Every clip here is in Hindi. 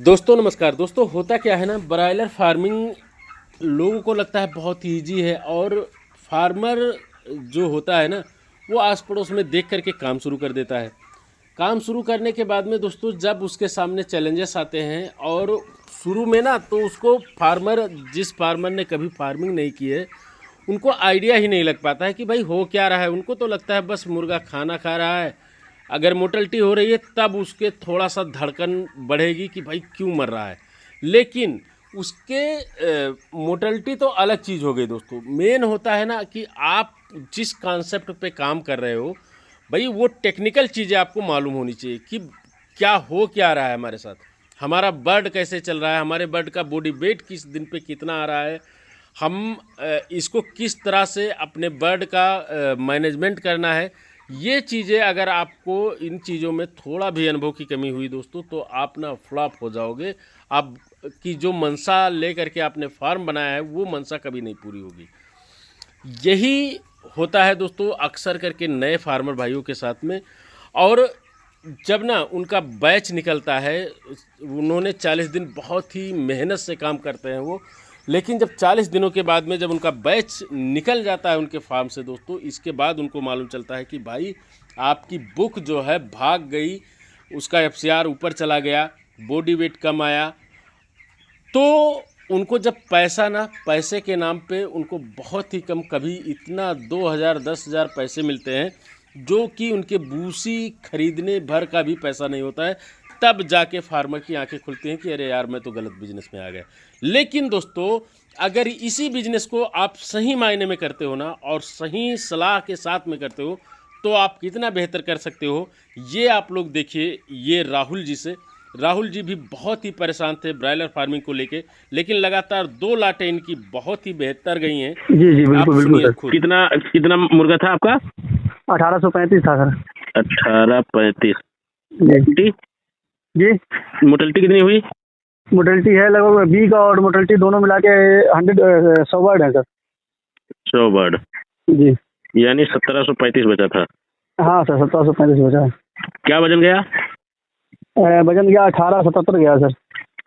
दोस्तों नमस्कार। दोस्तों होता क्या है ना, ब्रायलर फार्मिंग लोगों को लगता है बहुत ही ईजी है और फार्मर जो होता है ना वो आस पड़ोस में देख करके काम शुरू कर देता है। काम शुरू करने के बाद में दोस्तों जब उसके सामने चैलेंजेस आते हैं और शुरू में ना तो उसको जिस फार्मर ने कभी फार्मिंग नहीं की है उनको आइडिया ही नहीं लग पाता है कि भाई हो क्या रहा है। उनको तो लगता है बस मुर्गा खाना खा रहा है, अगर मोटलिटी हो रही है तब उसके थोड़ा सा धड़कन बढ़ेगी कि भाई क्यों मर रहा है। लेकिन उसके मोटलिटी तो अलग चीज़ हो गई दोस्तों। मेन होता है ना कि आप जिस कॉन्सेप्ट पे काम कर रहे हो भाई वो टेक्निकल चीज़ें आपको मालूम होनी चाहिए कि क्या रहा है हमारे साथ, हमारा बर्ड कैसे चल रहा है, हमारे बर्ड का बॉडी वेट किस दिन पे कितना आ रहा है, हम इसको किस तरह से अपने बर्ड का मैनेजमेंट करना है। ये चीज़ें अगर आपको इन चीज़ों में थोड़ा भी अनुभव की कमी हुई दोस्तों तो आप ना फ्लॉप हो जाओगे। आप की जो मनसा लेकर के आपने फार्म बनाया है वो मनसा कभी नहीं पूरी होगी। यही होता है दोस्तों अक्सर करके नए फार्मर भाइयों के साथ में। और जब ना उनका बैच निकलता है, उन्होंने 40 दिन बहुत ही मेहनत से काम करते हैं वो, लेकिन जब 40 दिनों के बाद में जब उनका बैच निकल जाता है उनके फार्म से दोस्तों, इसके बाद उनको मालूम चलता है कि भाई आपकी बुक जो है भाग गई, उसका एफसीआर ऊपर चला गया, बॉडी वेट कम आया। तो उनको जब पैसे के नाम पे उनको बहुत ही कम, कभी इतना 2000 10,000 पैसे मिलते हैं जो कि उनके भूसी खरीदने भर का भी पैसा नहीं होता है। तब जाके फार्मर की आंखें खुलती हैं कि अरे यार मैं तो गलत बिजनेस में आ गया। लेकिन दोस्तों अगर इसी बिजनेस को आप सही मायने में करते हो ना और सही सलाह के साथ में करते हो तो आप कितना बेहतर कर सकते हो। ये आप लोग देखिए, ये राहुल जी भी बहुत ही परेशान थे ब्रायलर फार्मिंग को लेके, लेकिन लगातार 2 लाटें इनकी बहुत ही बेहतर गई हैं। जी जी बिल्कुल आप बिल्कुल सुनिए सर। खुद। कितना कितना मुर्गा था आपका? 1835 था सर। 1835। जी जी। मोटेलिटी कितनी हुई? मोटेलिटी है लगभग 20 और मोटेलिटी दोनों मिला के 100 वर्ड है सर। 100 बर्ड, जी यानी 1735 बचा था। हाँ सर, 1735 बचा है। क्या वजन गया? वजन गया 1877 गया सर।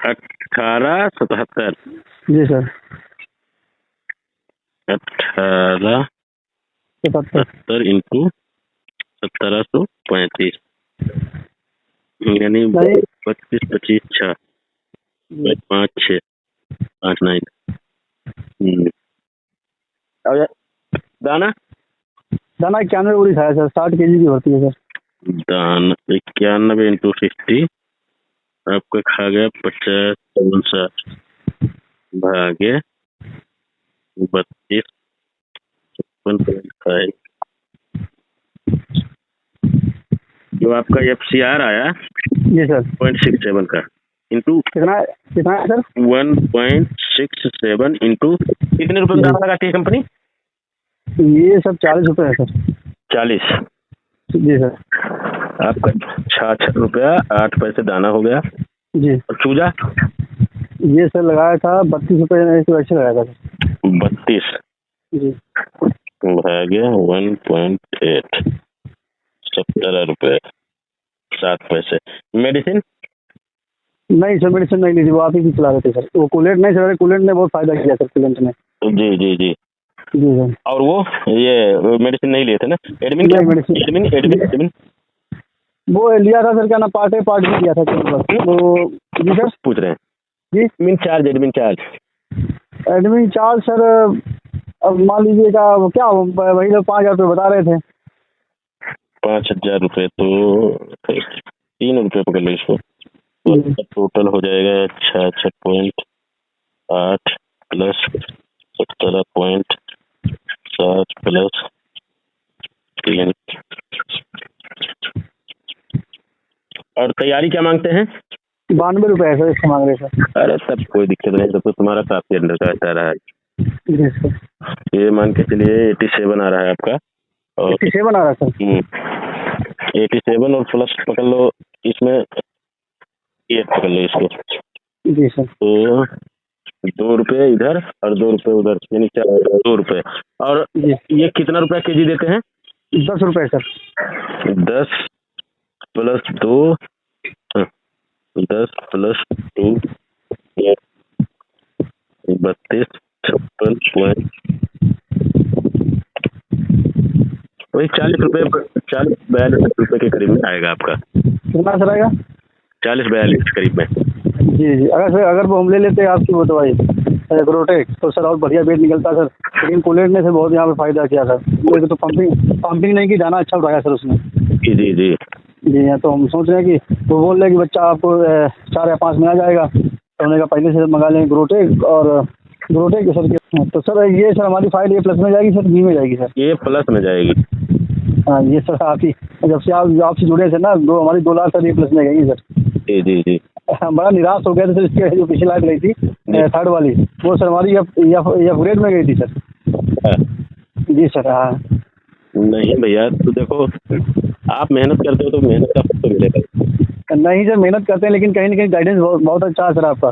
1877। जी सर। 1877 इंटू 1735 यानी 25 25 6 5 6 5 9। दाना दाना 91 पूरी खाया सर, 60 kg की होती है सर। दाना 91 इंटू 50 आपका खा गया 50 59 भागे 32 56.5। जो आपका एफसीआर आया जी सर। 0.67 का इंटू कितना कितना है सर? 1.67 इंटू कितने रुपए में दाना लगाती है कंपनी? ये सब 40 रुपये है सर। 40। जी सर। आपका 66 रुपया 8 पैसे दाना हो गया। जी। और चूजा ये सर लगाया था 32 रुपये, वैसे लगाया था सर। 32 जी भागे 1.8 17 रुपये 7 पैसे। मेडिसिन नहीं सर, मेडिसिन नहीं ली थी, वो आप ही चला रहे थे सर। वो कूलेंट नहीं सर, कूलेंट ने बहुत फायदा किया सर, कूलेंट ने। जी जी जी जी सर। और वो ये मेडिसिन नहीं लिए थे ना? एडमिन क्या? मेडिसिन एडमिन एडमिन एडमिन वो लिया था सर, क्या ना पार्ट भी लिया था बस वो। जी सर। पूछ रहे हैं जी। Admin charge admin charge sir, अब मान लीजिएगा वो क्या वही लोग 5,000 रुपये बता रहे थे। 5,000 रुपये तो 3 रुपये पकड़ लो इसको, तो टोटल हो जाएगा 66.8 प्लस 17.7 प्लस 3। और तैयारी क्या मांगते हैं? 92 रुपये है सर इसको मांग रहे सर। अरे तब कोई दिक्कत नहीं, तब तो तुम्हारा काफी अंडर का अच्छा रहा है। जी सर। ये मान के चलिए 87 आ रहा है आपका। और 87 आ रहा है सर। 87 और प्लस पकड़ लो इसमें, ये पकड़ लो इसको। जी सर। तो 2 रुपये इधर और 2 रुपये उधर, यानी 2 रुपये। और ये कितना रुपया केजी देते हैं? 10 रुपये सर। 10 प्लस 2 10 + 2 32 56 पॉइंट वही 40 42 रुपये के करीब में आएगा आपका। कितना सर आएगा? 40 42 करीब में। जी जी, अगर वो हम ले लेते हैं आपकी वो दवाई एग्रोटेक तो सर और बढ़िया वेट निकलता सर, लेकिन कूलेंट ने से बहुत यहाँ पे फ़ायदा किया सर। मेरे तो पंपिंग नहीं की, दाना अच्छा उठाया सर उसने। जी जी जी जी हाँ, तो हम सोच रहे हैं कि वो बोल रहे हैं कि बच्चा आपको 4 या 5 में आ जाएगा, तो हमने कहा पहले से मंगा लें ग्रोटेक और ग्रोटेक सर के। तो सर ये सर हमारी फाइल ये प्लस में जाएगी सर, बी में जाएगी सर? ये प्लस में जाएगी। हाँ ये सर आप ही जब से आपसे जुड़े थे ना, हमारी 2 लाख सर ये प्लस में गई सर। जी जी जी हम बड़ा निराश हो गए थे सर, इसकी जो पिछली लाइट रही थी 3rd वाली, वो सर हमारी अपग्रेड में गई थी सर। हाँ। जी सर। हाँ नहीं भैया, तो देखो आप मेहनत करते हो तो मेहनत का फल तो मिलेगा। नहीं सर, मेहनत करते हैं लेकिन कहीं ना कहीं गाइडेंस बहुत अच्छा है सर आपका।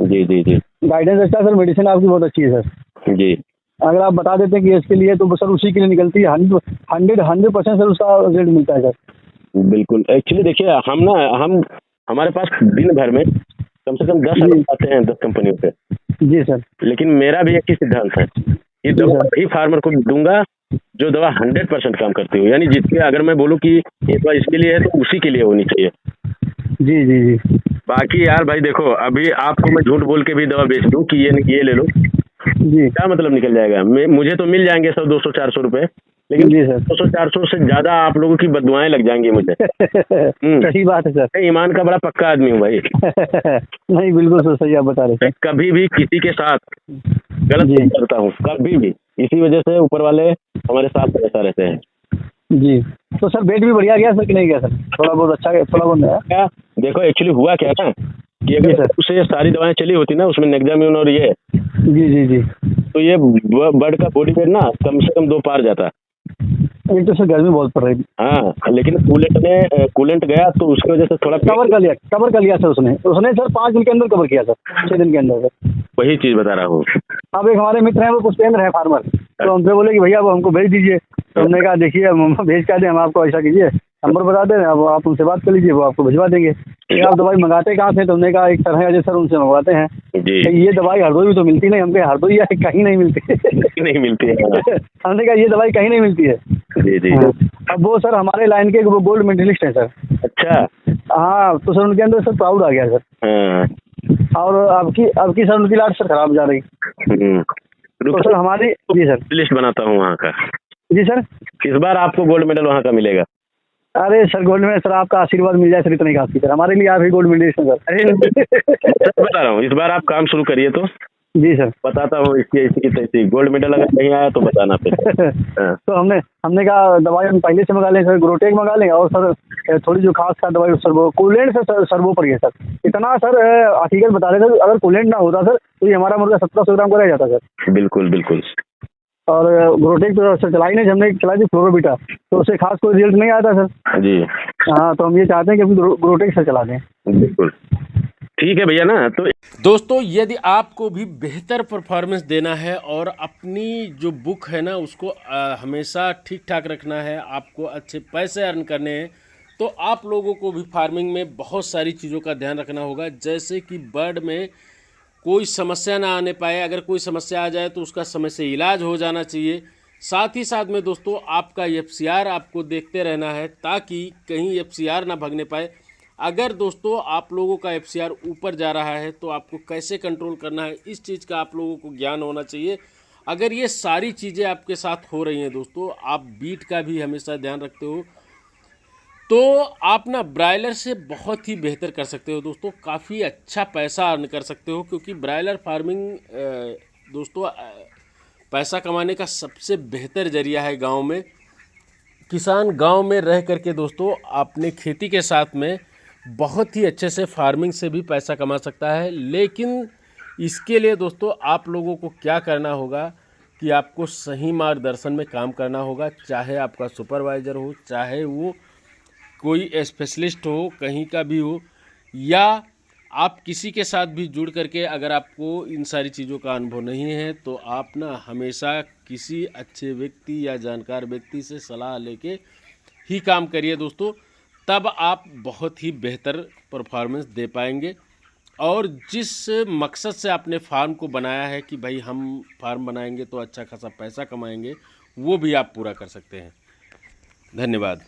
जी जी जी गाइडेंस अच्छा है सर, मेडिसिन आपकी बहुत अच्छी है सर। जी अगर आप बता देते हैं कि इसके लिए तो सर उसी के लिए निकलती है 100% सर उसका रिजल्ट मिलता है सर। बिल्कुल। एक्चुअली देखिए हम हमारे पास दिन भर में कम से कम 10 जी। आते हैं 10 कंपनियों से। जी सर। लेकिन मेरा भी एक ही सिद्धांत है कि दवा सर। वही फार्मर को दूंगा जो दवा 100% काम करती हो। यानी जिसके अगर मैं बोलूँ कि ये दवा इसके लिए है तो उसी के लिए होनी चाहिए। जी जी जी बाकी यार भाई देखो, अभी आपको मैं झूठ बोल के भी दवा बेच दूँ कि ये ले लो, जी क्या मतलब निकल जाएगा? मुझे तो मिल जाएंगे 100 200 400 रुपए, लेकिन जी सर। 200 400 से ज्यादा आप लोगों की बददुआएं लग जाएंगी मुझे। सही बात है सर। मैं ईमान का बड़ा पक्का आदमी हूँ भाई। नहीं बिल्कुल सर, सही आप बता रहे मैं थे। कभी भी किसी के साथ गलत जी। नहीं करता हूँ, कभी भी। इसी वजह से ऊपर वाले हमारे साथ हमेशा रहते हैं। जी, तो सर वेट भी बढ़िया गया सर कि नहीं गया सर? थोड़ा बहुत अच्छा गया, थोड़ा बहुत है? क्या देखो, एक्चुअली हुआ क्या ना कि जी अगर सर। उसे सारी दवाएं चली होती ना, उसमें नेक्जाम्यून और ये, जी जी जी। तो ये बर्ड का बॉडी वेट ना कम से कम 2 पार जाता। एक तो सर गर्मी बहुत पड़ रही थी। हाँ, लेकिन कूलेंट गया तो उसकी वजह से थोड़ा कवर कर लिया सर उसने सर 5 दिन के अंदर कवर किया सर, 6 दिन के अंदर सर। वही चीज बता रहा हूँ। अब एक हमारे मित्र हैं, वो पुष्पेंद्र है फार्मर, तो हमसे बोले कि भैया वो हमको भेज दीजिए। तो हमने कहा देखिए हम भेज कर दें, हम आपको ऐसा कीजिए, नंबर बता दें, अब आप उनसे बात कर लीजिए, वो आपको भिजवा देंगे। कि आप दवाई मंगाते कहाँ से? तो हमने कहा एक सर है अजय सर, उनसे मंगवाते हैं। जी कि ये दवाई हरदोई में तो मिलती नहीं। हमके हरदोई या कहीं नहीं मिलती। नहीं मिलती है। हमने कहा ये दवाई कहीं नहीं मिलती है। जी जी हाँ। अब वो सर हमारे लाइन के वो गोल्ड मेडलिस्ट है सर। अच्छा। हाँ, तो सर उनके अंदर सर प्राउड आ गया सर। हाँ। और आपकी सर उनकी लाट सर खराब जा रही। तो सर हमारी जी सर लिस्ट बनाता हूँ वहाँ का। जी सर। इस बार आपको गोल्ड मेडल वहाँ का मिलेगा। अरे सर गोल्ड में सर आपका आशीर्वाद मिल जाए सर, इतना ही काफी सर हमारे लिए। आप ही गोल्ड मेडलिस्ट हैं सर। अरे सच बता रहा हूँ, इस बार आप काम शुरू करिए तो जी सर। बताता हूँ इसकी तैसी। गोल्ड मेडल अगर नहीं आया तो बताना फिर। हाँ। तो हमने कहा दवाई हम पहले से मंगा लें सर, ग्रोटेक मंगा लें, और सर थोड़ी जो खास खास दवाई सर वो कूलेंट से सर वो पड़ गया सर। इतना सर हकीकत बता रहे थे, अगर कूलेंट ना होता सर तो ये हमारा मुर्गा 1700 ग्राम का रह जाता सर। बिल्कुल बिल्कुल। और ग्रोटेक तो सर चलाई नहीं, हमने चलाई थी फ्लोरोबीटा, तो उससे खास कोई रिजल्ट नहीं आता सर। जी हाँ, तो हम ये चाहते हैं कि हम ग्रोटेक से चला दें। बिल्कुल ठीक है भैया ना। तो दोस्तों यदि आपको भी बेहतर परफॉर्मेंस देना है और अपनी जो बुक है ना उसको हमेशा ठीक ठाक रखना है, आपको अच्छे पैसे अर्न करने हैं, तो आप लोगों को भी फार्मिंग में बहुत सारी चीज़ों का ध्यान रखना होगा। जैसे कि बर्ड में कोई समस्या ना आने पाए, अगर कोई समस्या आ जाए तो उसका समय से इलाज हो जाना चाहिए। साथ ही साथ में दोस्तों आपका FCR आपको देखते रहना है, ताकि कहीं FCR ना भागने पाए। अगर दोस्तों आप लोगों का FCR ऊपर जा रहा है तो आपको कैसे कंट्रोल करना है, इस चीज़ का आप लोगों को ज्ञान होना चाहिए। अगर ये सारी चीज़ें आपके साथ हो रही हैं दोस्तों, आप बीट का भी हमेशा ध्यान रखते हो, तो आप ना ब्रायलर से बहुत ही बेहतर कर सकते हो दोस्तों, काफ़ी अच्छा पैसा अर्न कर सकते हो। क्योंकि ब्रायलर फार्मिंग दोस्तों पैसा कमाने का सबसे बेहतर जरिया है। गांव में किसान गांव में रह करके दोस्तों अपने खेती के साथ में बहुत ही अच्छे से फार्मिंग से भी पैसा कमा सकता है। लेकिन इसके लिए दोस्तों आप लोगों को क्या करना होगा कि आपको सही मार्गदर्शन में काम करना होगा। चाहे आपका सुपरवाइज़र हो, चाहे वो कोई स्पेशलिस्ट हो, कहीं का भी हो, या आप किसी के साथ भी जुड़ करके अगर आपको इन सारी चीज़ों का अनुभव नहीं है तो आप ना हमेशा किसी अच्छे व्यक्ति या जानकार व्यक्ति से सलाह लेके ही काम करिए दोस्तों, तब आप बहुत ही बेहतर परफॉर्मेंस दे पाएंगे। और जिस मकसद से आपने फार्म को बनाया है कि भाई हम फार्म बनाएंगे तो अच्छा खासा पैसा कमाएंगे, वो भी आप पूरा कर सकते हैं। धन्यवाद।